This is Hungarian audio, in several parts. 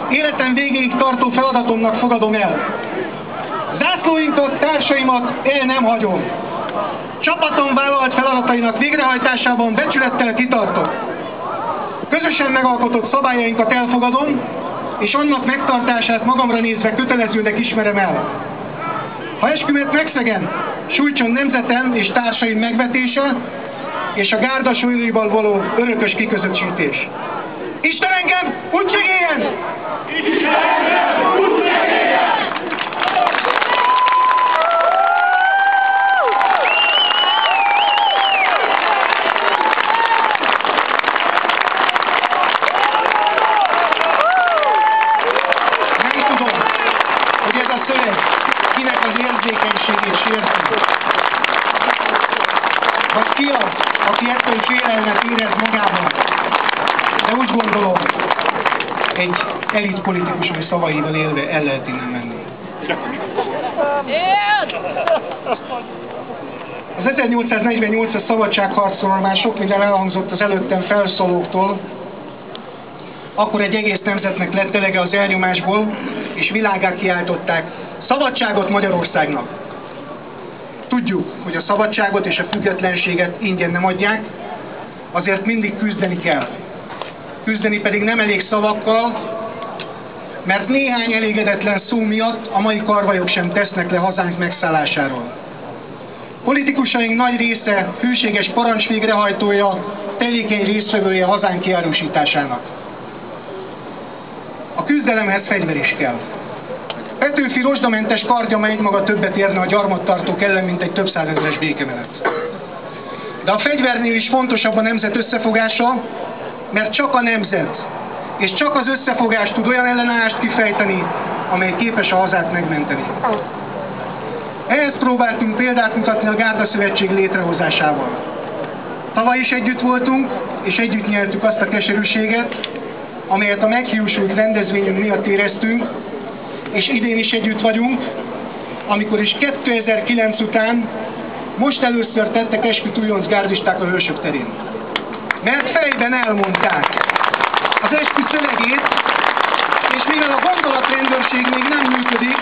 Életem végéig tartó feladatomnak fogadom el. Zászlóinkat, társaimat el nem hagyom. Csapatom vállalt feladatainak végrehajtásában becsülettel kitartok. Közösen megalkotott szabályainkat elfogadom, és annak megtartását magamra nézve kötelezőnek ismerem el. Ha eskümet megszegem, sújtson nemzetem és társaim megvetése, és a gárda súlyaival való örökös kiközösítés. Isten engem úgy segéljen! Isten engem úgy segéljen! Nem tudom, hogy ez a szöveg kinek az érzékenységét sérti. Vagy ki az, aki ettől félelmet érez magában. De úgy gondolom, egy elit politikus szavaival élve el lehet innen menni. Az 1848-as szabadságharcról már sok minden elhangzott az előttem felszólóktól. Akkor egy egész nemzetnek lett elege az elnyomásból, és világgá kiáltották: szabadságot Magyarországnak! Tudjuk, hogy a szabadságot és a függetlenséget ingyen nem adják, azért mindig küzdeni kell. Küzdeni pedig nem elég szavakkal, mert néhány elégedetlen szó miatt a mai karvajok sem tesznek le hazánk megszállásáról. Politikusaink nagy része hűséges parancs végrehajtója, tevékeny résztvevője hazánk kiárusításának. A küzdelemhez fegyver is kell. Petőfi rozsdamentes kardja megy maga többet érne a gyarmattartók ellen, mint egy több százezeres békemenet. De a fegyvernél is fontosabb a nemzet összefogása, mert csak a nemzet és csak az összefogás tud olyan ellenállást kifejteni, amely képes a hazát megmenteni. Ehhez próbáltunk példát mutatni a Gárda Szövetség létrehozásával. Tavaly is együtt voltunk, és együtt nyertük azt a keserűséget, amelyet a meghiúsult rendezvényünk miatt éreztünk, és idén is együtt vagyunk, amikor is 2009 után most először tettek esküt újonc gárdisták a Hősök terén. Mert fejben elmondták az eskü szövegét, és mivel a gondolatrendőrség még nem működik,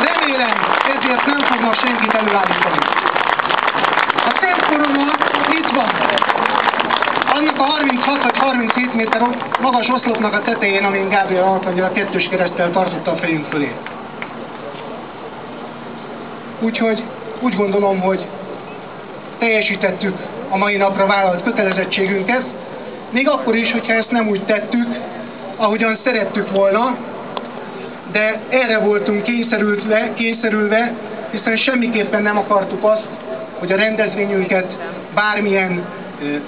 remélem, ezért nem fognak senkit előállítani. A Szent Korona itt van. Annak a 36 vagy 37 méter magas oszlopnak a tetején, amin Gábriel Arkangyal a kettős kereszttel tartotta a fejünk fölé. Úgyhogy úgy gondolom, hogy teljesítettük a mai napra vállalt kötelezettségünket, még akkor is, hogyha ezt nem úgy tettük, ahogyan szerettük volna, de erre voltunk kényszerülve, hiszen semmiképpen nem akartuk azt, hogy a rendezvényünket bármilyen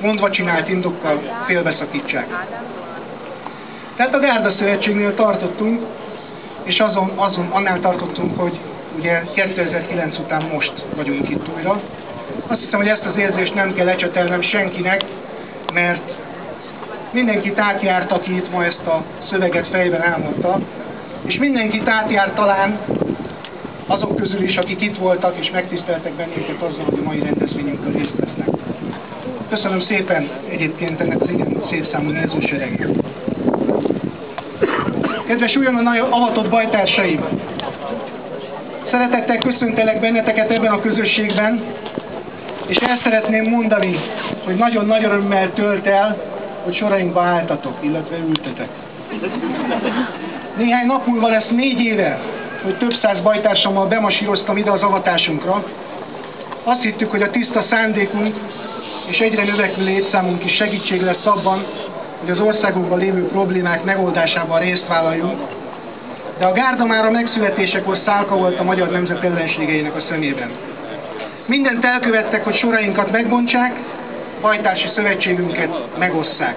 mondva csinált indokkal félbeszakítsák. Tehát a Gárda Szövetségnél tartottunk, és annál tartottunk, hogy ugye 2009 után most vagyunk itt újra. Azt hiszem, hogy ezt az érzést nem kell lecsetelnem senkinek, mert mindenkit átjárt, aki itt ma ezt a szöveget fejben elmondta, és mindenkit átjárt talán azok közül is, akik itt voltak és megtiszteltek bennünket azzal, hogy a mai rendezvényünkön részt vesznek. Köszönöm szépen egyébként ennek az igen szép számú nézőseregnek. Kedves újonnan avatott bajtársaim! Szeretettel köszöntelek benneteket ebben a közösségben, és el szeretném mondani, hogy nagyon nagy örömmel tölt el, hogy sorainkba álltatok, illetve ültetek. Néhány nap múlva lesz 4 éve, hogy több száz bajtársammal bemasíroztam ide az avatásunkra. Azt hittük, hogy a tiszta szándékunk és egyre növekvő létszámunk is segítség lesz abban, hogy az országunkban lévő problémák megoldásában részt vállaljunk, de a Gárda már a megszületésekor szálka volt a magyar nemzet ellenségeinek a szemében. Mindent elkövettek, hogy sorainkat megbontsák, bajtársi szövetségünket megosszák.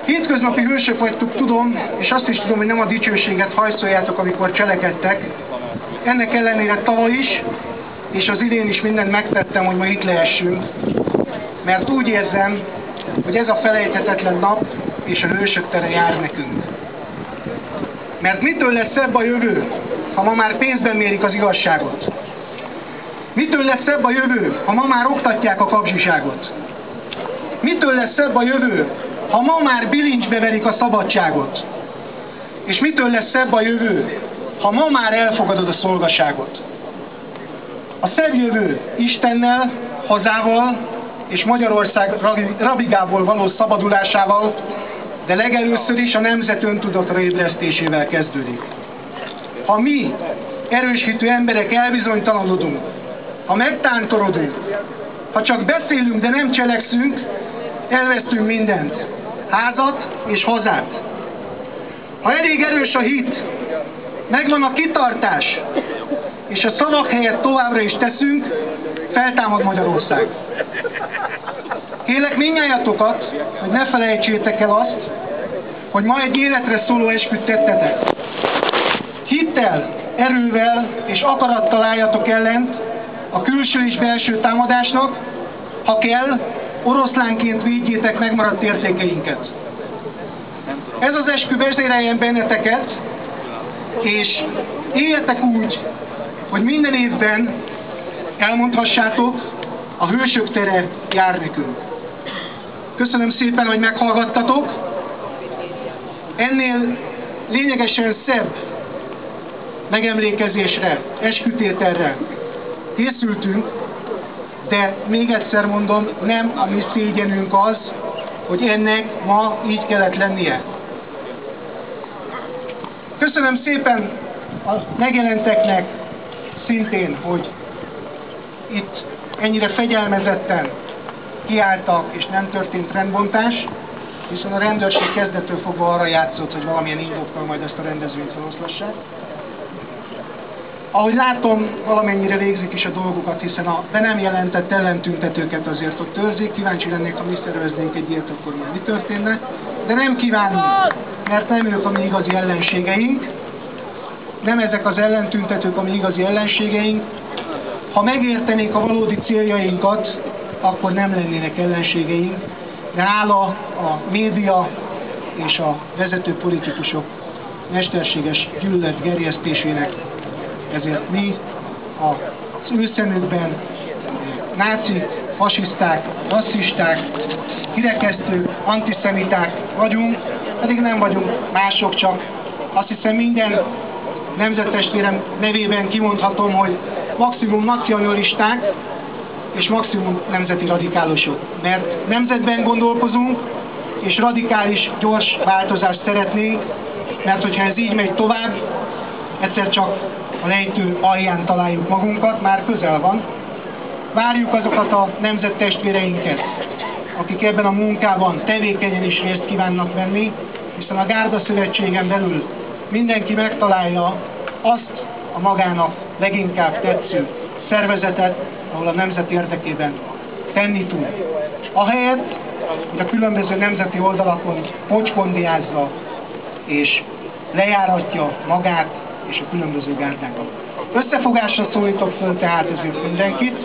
Hétköznapi hősök vagytok, tudom, és azt is tudom, hogy nem a dicsőséget hajszoljátok, amikor cselekedtek. Ennek ellenére tavaly is, és az idén is mindent megtettem, hogy ma itt lehessünk, mert úgy érzem, hogy ez a felejthetetlen nap és a Hősök tere jár nekünk. Mert mitől lesz szebb a jövő, ha ma már pénzben mérik az igazságot? Mitől lesz szebb a jövő, ha ma már oktatják a kapzsiságot? Mitől lesz szebb a jövő, Ha ma már bilincsbe verik a szabadságot, és mitől lesz szebb a jövő, ha ma már elfogadod a szolgaságot? A szebb jövő Istennel, hazával és Magyarország rabigából való szabadulásával, de legelőször is a nemzet öntudatra ébresztésével kezdődik. Ha mi, erős hitű emberek elbizonytalanodunk, ha megtántorodunk, ha csak beszélünk, de nem cselekszünk, elvesztünk mindent, házat és hazát. Ha elég erős a hit, megvan a kitartás, és a szavak helyett továbbra is teszünk, feltámad Magyarország. Kérlek mindnyájatokat, hogy ne felejtsétek el azt, hogy ma egy életre szóló esküt tettetek. Hittel, erővel és akarattal álljatok ellent a külső és belső támadásnak, ha kell, oroszlánként védjétek megmaradt értékeinket. Ez az eskü vezéreljen benneteket, és éljetek úgy, hogy minden évben elmondhassátok, a hősök tere jár nekünk. Köszönöm szépen, hogy meghallgattatok. Ennél lényegesen szebb megemlékezésre, eskütételre készültünk, de még egyszer mondom, nem a mi szégyenünk az, hogy ennek ma így kellett lennie. Köszönöm szépen a megjelenteknek szintén, hogy itt ennyire fegyelmezetten kiálltak, és nem történt rendbontás, hiszen a rendőrség kezdettől fogva arra játszott, hogy valamilyen indokkal majd ezt a rendezvényt feloszlassák. Ahogy látom, valamennyire végzik is a dolgokat, hiszen a be nem jelentett ellentüntetőket azért ott őrzik. Kíváncsi lennék, ha mi szerveznénk egy ilyet, akkor már mi történne. De nem kívánunk, mert nem ők a mi igazi ellenségeink. Nem ezek az ellentüntetők a mi igazi ellenségeink. Ha megértenék a valódi céljainkat, akkor nem lennének ellenségeink. De hála a média és a vezető politikusok mesterséges gyűlölet gerjesztésének, ezért mi az ő szemükben nácik, fasiszták, rasszisták, kirekesztők, antiszemiták vagyunk, pedig nem vagyunk mások, csak azt hiszem minden nemzettestvérem nevében kimondhatom, hogy maximum nacionalisták és maximum nemzeti radikálosok. Mert nemzetben gondolkozunk, és radikális, gyors változást szeretnénk, mert hogyha ez így megy tovább, egyszer csak a lejtő alján találjuk magunkat, már közel van. Várjuk azokat a nemzettestvéreinket, akik ebben a munkában tevékenyen is részt kívánnak venni, hiszen a Gárda Szövetségen belül mindenki megtalálja azt a magának leginkább tetsző szervezetet, ahol a nemzet érdekében tenni tud. Ahelyett, hogy a különböző nemzeti oldalakon pocskondiázza és lejáratja magát és a különböző gárdákat. Összefogásra szólítok föl tehát ezért mindenkit,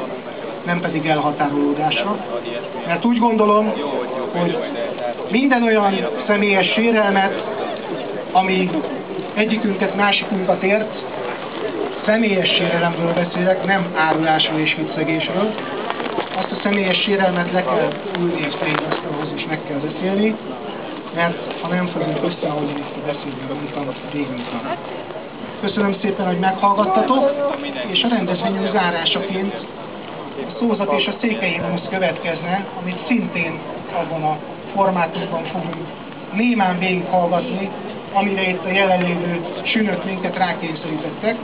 nem pedig elhatárolódásra, mert úgy gondolom, hogy minden olyan személyes sérelmet, ami egyikünket, másikunkat ért, személyes sérelemről beszélek, nem árulásról és vicszegésről, azt a személyes sérelmet le kell ülni egy fejlesztőhoz és meg kell beszélni, mert ha nem fogunk összehozni itt beszélni, amit végünk van. Köszönöm szépen, hogy meghallgattatok, és a rendezvényünk zárásaként a szózat és a székely himnusz következne, amit szintén abban a formátumban fogunk némán végighallgatni, amire itt a jelenlévő sünök minket rákényszerítettek.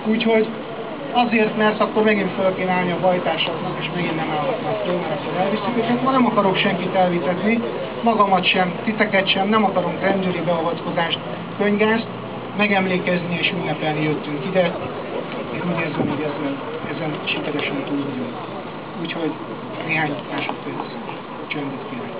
Úgyhogy azért, mert akkor megint föl kéne állni a bajtársaknak, és megint nem állhatnak föl, mert akkor elviszik őket. Ma nem akarok senkit elvitetni, magamat sem, titeket sem, nem akarunk rendőri beavatkozást, könygást, megemlékezni és ünnepelni jöttünk ide. Én úgy érzem, hogy ezen sikeresen túl vagyunk. Úgyhogy néhány másodperc csöndet kérek.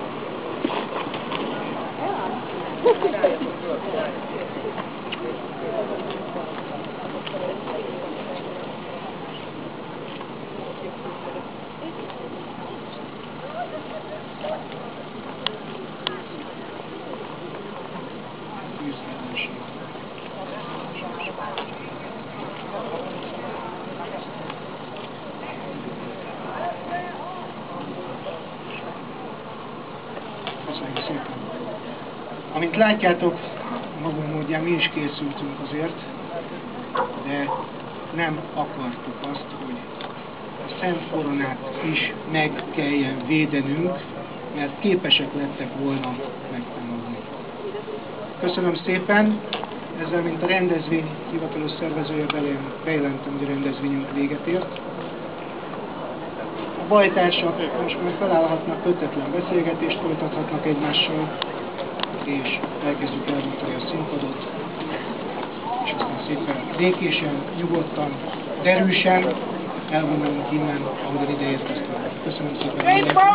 Amint látjátok, magunk módján mi is készültünk azért, de nem akartuk azt, hogy a Szent Koronát is meg kelljen védenünk, mert képesek lettek volna megtámadni. Köszönöm szépen! Ezzel, mint a rendezvény hivatalos szervezője bejelentem, hogy a rendezvényünk véget ért. A bajtársak most már felállhatnak, kötetlen beszélgetést folytathatnak egymással, és elkezdjük elmondani a színpadot, és aztán szépen békésen, nyugodtan, derűsen elvonulunk innen, ahogyan ide érkeztünk. Köszönöm szépen mindenkinek!